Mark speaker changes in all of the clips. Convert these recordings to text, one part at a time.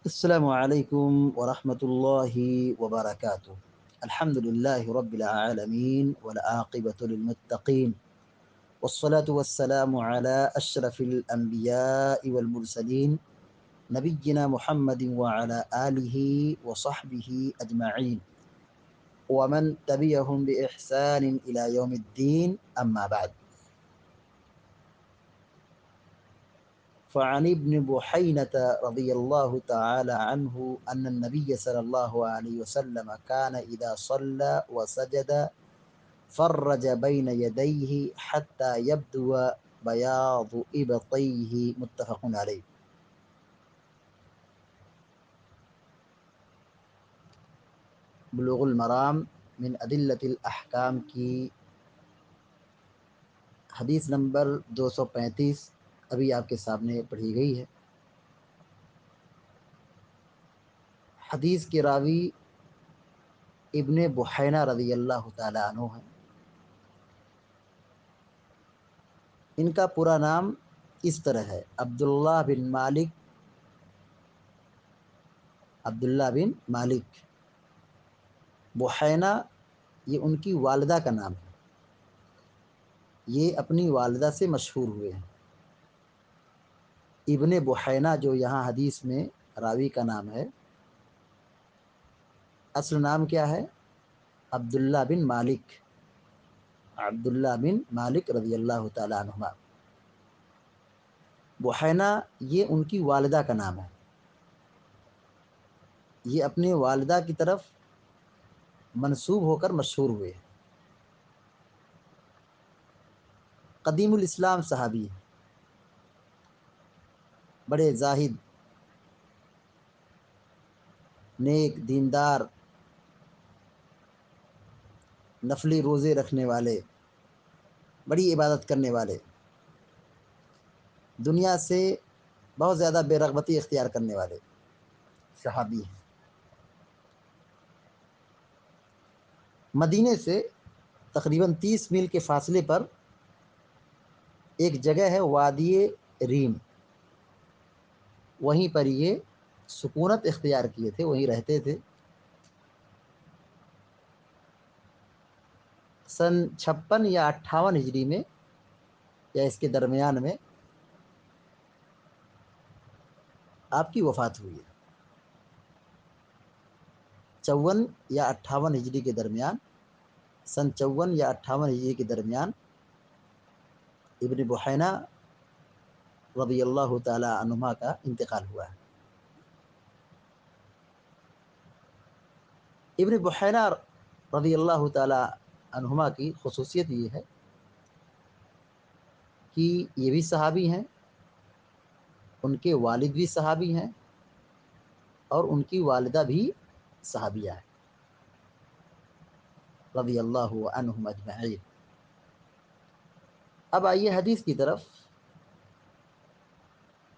Speaker 1: السلام عليكم ورحمة الله وبركاته. الحمد لله رب العالمين والعاقبة للمتقين، والصلاة والسلام على أشرف الأنبياء والمرسلين نبينا محمد وعلى آله وصحبه أجمعين ومن تبعهم بإحسان إلى يوم الدين. أما بعد، فعن ابن بحينة رضي الله تعالى عنه أن النبي صلى الله عليه وسلم كان إذا صلى وسجد فرج بين يديه حتى يبدو بياض إبطيه. متفق عليه. بلوغ المرام من أدلة الأحکام کی حدیث نمبر 235 ابھی آپ کے سامنے پڑھی گئی ہے۔ حدیث کے راوی ابن بحینہ رضی اللہ تعالیٰ عنہ ہیں۔ ان کا پورا نام اس طرح ہے: عبداللہ بن مالک۔ بحینہ یہ ان کی والدہ کا نام ہے، یہ اپنی والدہ سے مشہور ہوئے ہیں۔ ابن بحینہ جو یہاں حدیث میں راوی کا نام ہے، اصل نام کیا ہے؟ عبداللہ بن مالک، عبداللہ بن مالک رضی اللہ تعالیٰ عنہما۔ بحینہ یہ ان کی والدہ کا نام ہے، یہ اپنے والدہ کی طرف منسوب ہو کر مشہور ہوئے ہیں۔ قدیم الاسلام صحابی ہیں، بڑے زاہد، نیک، دیندار، نفلی روزے رکھنے والے، بڑی عبادت کرنے والے، دنیا سے بہت زیادہ بے رغبتی اختیار کرنے والے صحابی ہیں۔ مدینے سے تقریباً 30 میل کے فاصلے پر ایک جگہ ہے وادی ریم، وہیں پر یہ سکونت اختیار کیے تھے، وہیں رہتے تھے۔ سن 56 یا 58 ہجری میں یا اس کے درمیان میں آپ کی وفات ہوئی ہے۔ 54 یا 58 ہجری کے درمیان، سن 54 یا 58 ہجری کے درمیان ابن بحینہ رضی اللہ تعالی عنہما کا انتقال ہوا ہے۔ ابن بحینہ رضی اللہ تعالی عنہما کی خصوصیت یہ ہے کہ یہ بھی صحابی ہیں، ان کے والد بھی صحابی ہیں، اور ان کی والدہ بھی صحابیہ ہے رضی اللہ عنہم اجمعین۔ اب آئیے حدیث کی طرف۔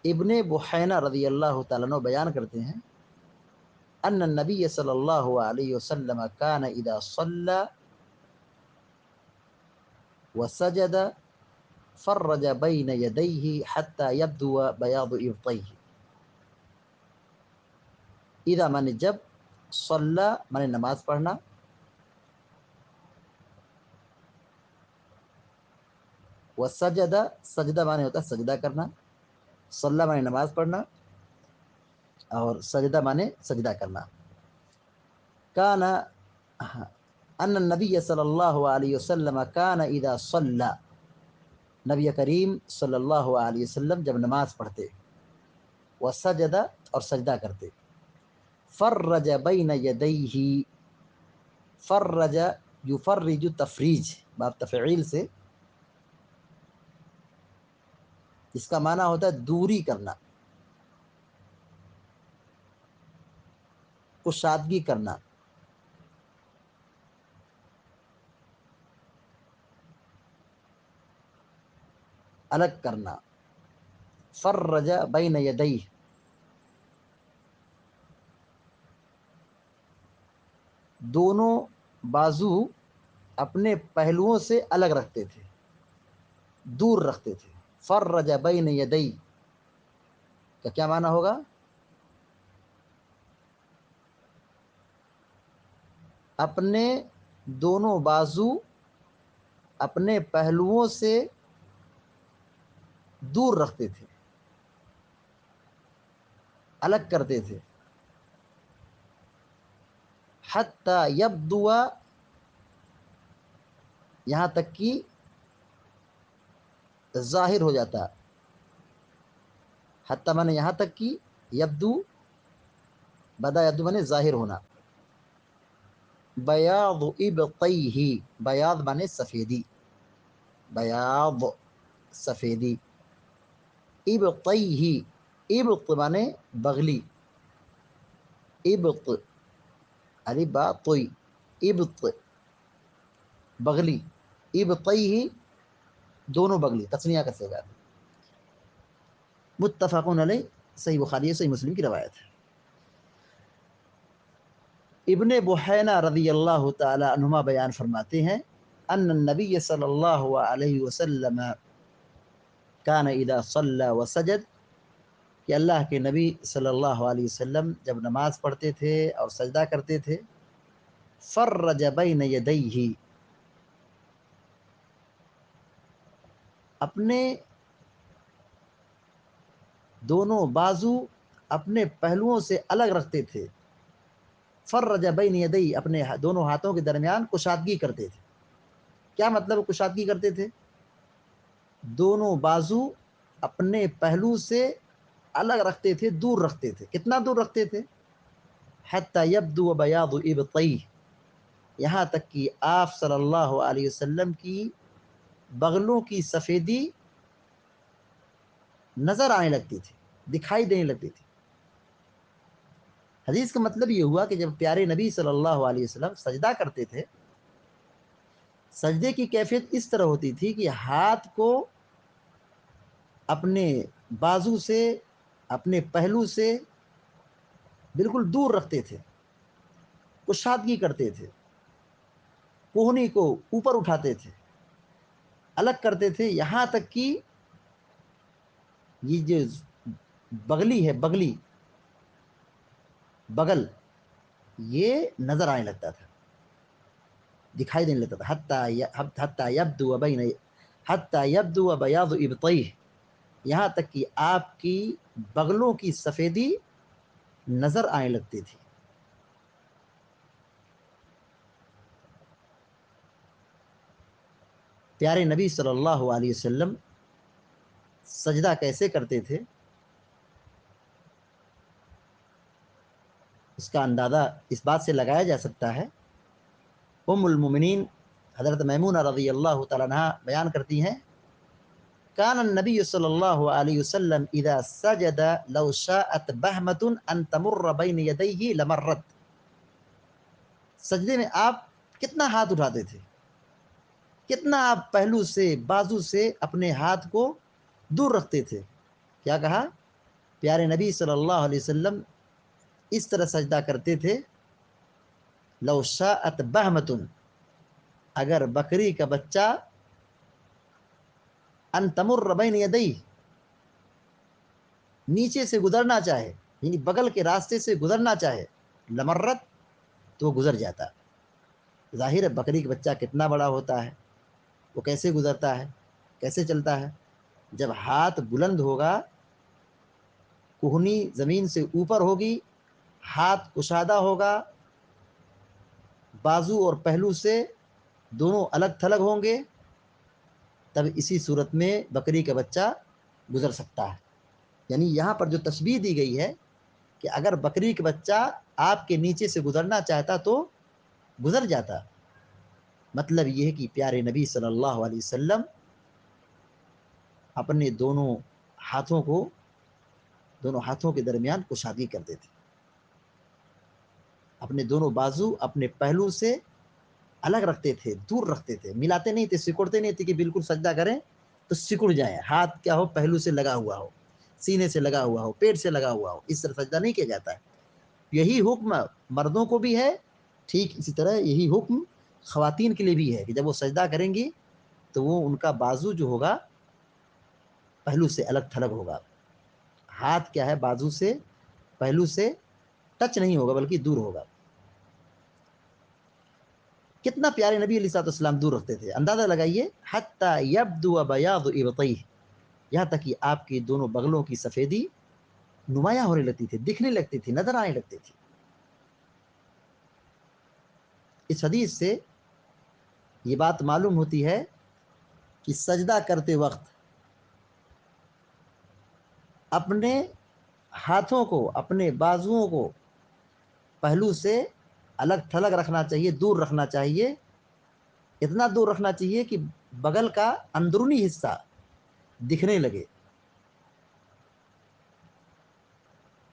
Speaker 1: ابن بحینہ رضی اللہ تعالیٰ عنہ بیان کرتے ہیں ان النبی صلی اللہ علیہ وسلم کان اذا صلی وسجد فرج بین یدیہ حتی یبدو بیاض ابطیہ۔ اذا مانے جب، صلی مانے نماز پڑھنا، وسجد سجدہ مانے ہوتا ہے سجدہ کرنا، صلی مانے نماز پڑھنا، اور سجدہ مانے سجدہ کرنا۔ کان ان النبی صلی اللہ علیہ وسلم کان اذا صلی، نبی کریم صلی اللہ علیہ وسلم جب نماز پڑھتے، وسجد اور سجدہ کرتے، فرج بین یدیہ، فرج یفرج تفریج باب تفعیل سے، اس کا معنی ہوتا ہے دوری کرنا، کشادگی کرنا۔ الگ کرنا، فرج بین یدیہ، دونوں بازو اپنے پہلوؤں سے الگ رکھتے تھے، دور رکھتے تھے۔ فرج بین یدیہ کا کیا معنی ہوگا؟ اپنے دونوں بازو اپنے پہلوؤں سے دور رکھتے تھے، الگ کرتے تھے، حتی یبدو، یہاں تک کہ ظاہر ہو جاتا، حتی مانے یہاں تک کہ، یبدو، بدا یبدو مانے ظاہر ہونا، بیاض ابطیہ، بیاض مانے سفیدی، بیاض سفیدی، ابطیہ، ابط مانے بغلی، ابط، الف با طی، ابط بغلی، ابطیہ دونوں بغلی، تثنیہ کا صیغہ، متفقون علیہ، صحیح بخاری ہے، صحیح مسلم کی روایت ہے۔ ابن بحینہ رضی اللہ تعالی عنہما بیان فرماتے ہیں ان النبی صلی اللہ علیہ وسلم کان اذا صلی وسجد، کہ اللہ کے نبی صلی اللہ علیہ وسلم جب نماز پڑھتے تھے اور سجدہ کرتے تھے، فرج بین یدیہ، اپنے دونوں بازو اپنے پہلوؤں سے الگ رکھتے تھے، فرج بین یدیہ، اپنے دونوں ہاتھوں کے درمیان کشادگی کرتے تھے۔ کیا مطلب کشادگی کرتے تھے؟ دونوں بازو اپنے پہلو سے الگ رکھتے تھے، دور رکھتے تھے۔ کتنا دور رکھتے تھے؟ حتی یبدو بیاض ابطیہ، یہاں تک کہ آپ صلی اللہ علیہ وسلم کی بغلوں کی سفیدی نظر آنے لگتی تھی، دکھائی دینے لگتی تھی۔ حدیث کا مطلب یہ ہوا کہ جب پیارے نبی صلی اللہ علیہ وسلم سجدہ کرتے تھے، سجدے کی کیفیت اس طرح ہوتی تھی کہ ہاتھ کو اپنے بازو سے، اپنے پہلو سے بالکل دور رکھتے تھے، کشادگی کرتے تھے، کوہنی کو اوپر اٹھاتے تھے، الگ کرتے تھے، یہاں تک کہ یہ جو بغلی ہے، بغلی، بغل، یہ نظر آنے لگتا تھا، دکھائی دینے لگتا تھا۔ حتی یبدو بیاض ابطیہ، یہاں تک کہ آپ کی بغلوں کی سفیدی نظر آنے لگتی تھی۔ پیارے نبی صلی اللہ علیہ وسلم سجدہ کیسے کرتے تھے، اس کا اندازہ اس بات سے لگایا جا سکتا ہے۔ ام المومنین حضرت میمونہ رضی اللہ تعالیٰ عنہا بیان کرتی ہیں، کان النبی صلی اللہ علیہ وسلم اذا سجد لو شاءت بہمۃ ان تمر بین یدیہ لمرت، سجدے میں آپ کتنا ہاتھ اٹھاتے تھے، کتنا آپ پہلو سے، بازو سے اپنے ہاتھ کو دور رکھتے تھے۔ کیا کہا؟ پیارے نبی صلی اللہ علیہ وسلم اس طرح سجدہ کرتے تھے، لو شاءت بہمۃ، اگر بکری کا بچہ، ان تمر بین یدیہ، نیچے سے گزرنا چاہے، یعنی بغل کے راستے سے گزرنا چاہے، لمرت، تو گزر جاتا۔ ظاہر ہے بکری کا بچہ کتنا بڑا ہوتا ہے، وہ کیسے گزرتا ہے، کیسے چلتا ہے؟ جب ہاتھ بلند ہوگا، کوہنی زمین سے اوپر ہوگی، ہاتھ کشادہ ہوگا، بازو اور پہلو سے دونوں الگ تھلگ ہوں گے، تب اسی صورت میں بکری کا بچہ گزر سکتا ہے۔ یعنی یہاں پر جو تشبیہ دی گئی ہے کہ اگر بکری کا بچہ آپ کے نیچے سے گزرنا چاہتا تو گزر جاتا، مطلب یہ ہے کہ پیارے نبی صلی اللہ علیہ وسلم اپنے دونوں ہاتھوں کے درمیان کشادگی کرتے تھے، اپنے دونوں بازو اپنے پہلو سے الگ رکھتے تھے، دور رکھتے تھے، ملاتے نہیں تھے، سکڑتے نہیں تھے کہ بالکل سجدہ کریں تو سکڑ جائیں، ہاتھ کیا ہو، پہلو سے لگا ہوا ہو، سینے سے لگا ہوا ہو، پیٹ سے لگا ہوا ہو، اس طرح سجدہ نہیں کیا جاتا ہے۔ یہی حکم مردوں کو بھی ہے، ٹھیک اسی طرح یہی حکم خواتین کے لیے بھی ہے کہ جب وہ سجدہ کریں گی تو وہ ان کا بازو جو ہوگا پہلو سے الگ تھلگ ہوگا، ہاتھ کیا ہے، بازو سے، پہلو سے ٹچ نہیں ہوگا بلکہ دور ہوگا۔ کتنا پیارے نبی علیہ الصلوۃ والسلام دور رکھتے تھے، اندازہ لگائیے، حتی یبدو بیاض ابطیہ، یہاں تک کہ آپ کی دونوں بغلوں کی سفیدی نمایاں ہونے لگتی تھی، دکھنے لگتی تھی، نظر آنے لگتی تھی۔ اس حدیث سے یہ بات معلوم ہوتی ہے کہ سجدہ کرتے وقت اپنے ہاتھوں کو، اپنے بازوؤں کو پہلو سے الگ تھلگ رکھنا چاہیے، دور رکھنا چاہیے، اتنا دور رکھنا چاہیے کہ بغل کا اندرونی حصہ دکھنے لگے۔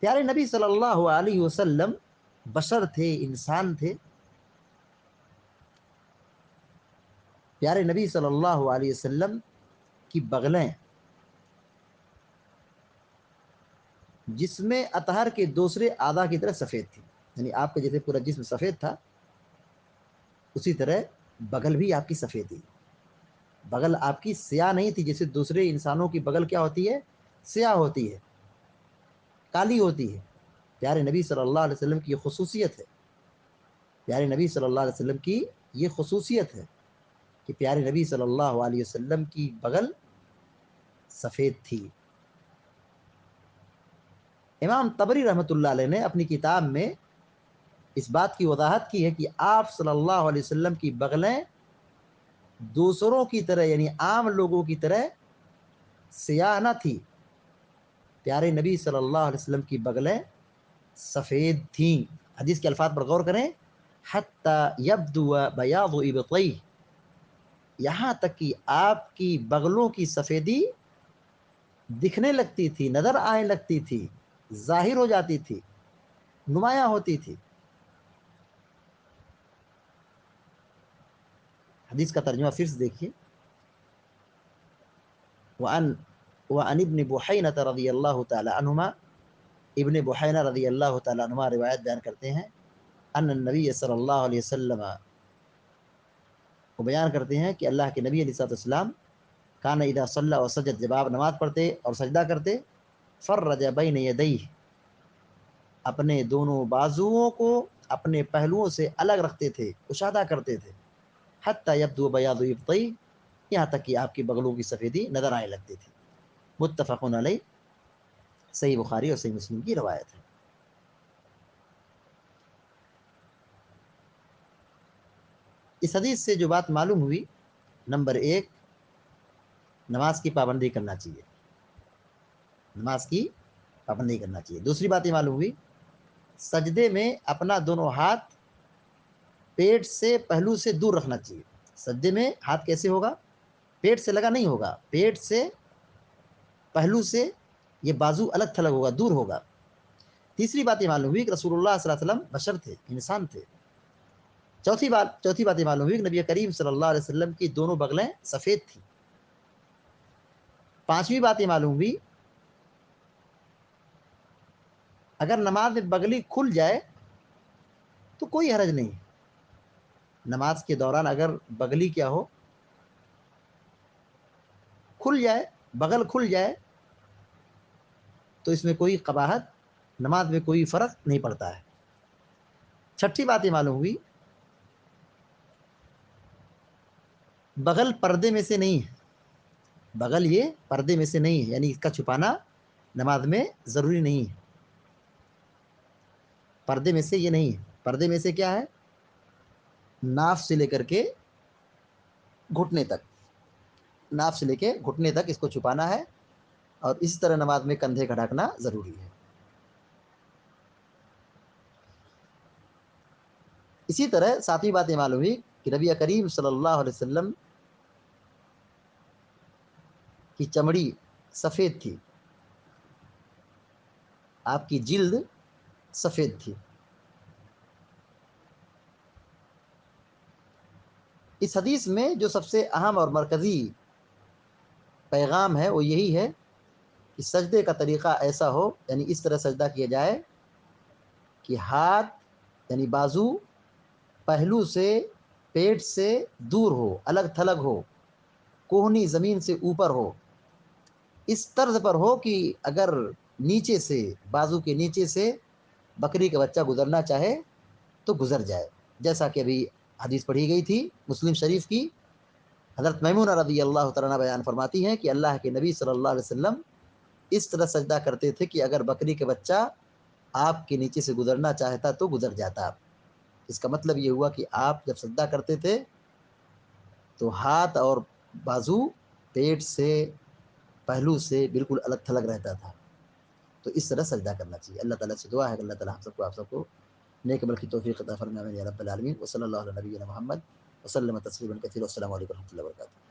Speaker 1: پیارے نبی صلی اللہ علیہ وسلم بشر تھے، انسان تھے۔ پیارے نبی صلی اللہ علیہ وسلم کی بغلیں جسم اطہر کے دوسرے اعضاء کی طرح سفید تھی، یعنی آپ کا جیسے پورا جسم سفید تھا، اسی طرح بغل بھی آپ کی سفید تھی۔ بغل آپ کی سیاہ نہیں تھی، جیسے دوسرے انسانوں کی بغل کیا ہوتی ہے؟ سیاہ ہوتی ہے، کالی ہوتی ہے۔ پیارے نبی صلی اللہ علیہ وسلم کی یہ خصوصیت ہے، پیارے نبی صلی اللہ علیہ وسلم کی یہ خصوصیت ہے کہ پیارے نبی صلی اللہ علیہ وسلم کی بغل سفید تھی۔ امام طبری رحمۃ اللہ علیہ نے اپنی کتاب میں اس بات کی وضاحت کی ہے کہ آپ صلی اللہ علیہ وسلم کی بغلیں دوسروں کی طرح، یعنی عام لوگوں کی طرح سیاہ نہ تھی، پیارے نبی صلی اللہ علیہ وسلم کی بغلیں سفید تھیں۔ حدیث کے الفاظ پر غور کریں، حتی یبدو بیاض ابطیہ، یہاں تک کہ آپ کی بغلوں کی سفیدی دکھنے لگتی تھی، نظر آنے لگتی تھی، ظاہر ہو جاتی تھی، نمایاں ہوتی تھی۔ حدیث کا ترجمہ پھر سے دیکھیے، وعن ابن بحینہ رضی اللہ تعالی عنہما، ابن بحینہ رضی اللہ تعالی عنہما روایت بیان کرتے ہیں، ان النبی صلی اللہ علیہ وسلم، وہ بیان کرتے ہیں کہ اللہ کے نبی علیہ السلام کان اذا صلی وسجد، جب آپ نماز پڑھتے اور سجدہ کرتے، فرج بین یدیہ، اپنے دونوں بازوؤں کو اپنے پہلوؤں سے الگ رکھتے تھے، کشادہ کرتے تھے، حتی یبدو بیاض ابطیہ، یہاں تک کہ آپ کی بغلوں کی سفیدی نظر آنے لگتی تھی۔ متفق علیہ، صحیح بخاری اور صحیح مسلم کی روایت ہے۔ اس حدیث سے جو بات معلوم ہوئی، نمبر 1، نماز کی پابندی کرنا چاہیے، نماز کی پابندی کرنا چاہیے۔ دوسری بات یہ معلوم ہوئی، سجدے میں اپنا دونوں ہاتھ پیٹ سے، پہلو سے دور رکھنا چاہیے۔ سجدے میں ہاتھ کیسے ہوگا؟ پیٹ سے لگا نہیں ہوگا، پیٹ سے، پہلو سے، یہ بازو الگ تھلگ ہوگا، دور ہوگا۔ تیسری بات یہ معلوم ہوئی کہ رسول اللہ صلی اللہ علیہ وسلم بشر تھے، انسان تھے۔ چوتھی بات یہ معلوم ہوئی کہ نبی کریم صلی اللہ علیہ وسلم کی دونوں بغلیں سفید تھیں۔ پانچویں بات یہ معلوم ہوئی، اگر نماز میں بغلی کھل جائے تو کوئی حرج نہیں، نماز کے دوران اگر بغلی کیا ہو، کھل جائے، بغل کھل جائے، تو اس میں کوئی قباحت، نماز میں کوئی فرق نہیں پڑتا ہے۔ چھٹی بات یہ معلوم ہوئی، بغل پردے میں سے نہیں ہے، بغل یہ پردے میں سے نہیں ہے، یعنی اس کا چھپانا نماز میں ضروری نہیں ہے، پردے میں سے یہ نہیں ہے۔ پردے میں سے کیا ہے؟ ناف سے لے کر کے گھٹنے تک، ناف سے لے کے گھٹنے تک اس کو چھپانا ہے، اور اسی طرح نماز میں کندھے کا ڈھکنا ضروری ہے۔ اسی طرح ساتویں بات یہ معلوم ہوئی کہ نبی کریم صلی اللہ علیہ وسلم کی چمڑی سفید تھی، آپ کی جلد سفید تھی۔ اس حدیث میں جو سب سے اہم اور مرکزی پیغام ہے وہ یہی ہے کہ سجدے کا طریقہ ایسا ہو، یعنی اس طرح سجدہ کیا جائے کہ ہاتھ، یعنی بازو، پہلو سے، پیٹ سے دور ہو، الگ تھلگ ہو، کوہنی زمین سے اوپر ہو، اس طرز پر ہو کہ اگر نیچے سے، بازو کے نیچے سے بکری کا بچہ گزرنا چاہے تو گزر جائے، جیسا کہ ابھی حدیث پڑھی گئی تھی مسلم شریف کی. حضرت میمونہ رضی اللہ تعالیٰ بیان فرماتی ہیں کہ اللہ کے نبی صلی اللہ علیہ وسلم اس طرح سجدہ کرتے تھے کہ اگر بکری کے بچہ آپ کے نیچے سے گزرنا چاہتا تو گزر جاتا. اس کا مطلب یہ ہوا کہ آپ جب سجدہ کرتے تھے تو ہاتھ اور بازو پیٹ سے پہلو سے بالکل الگ تھلگ رہتا تھا. تو اس طرح سجدہ کرنا چاہیے. اللہ تعالیٰ سے دعا ہے کہ اللہ تعالیٰ ہم سب کو آپ سب کو نیک عمل کی توفیق عطا فرمائے یا رب العالمین. وصلی اللہ علیہ نبینا محمد وسلم تسلیما کثیرا. السلام علیکم و رحمۃ اللہ وبرکاتہ.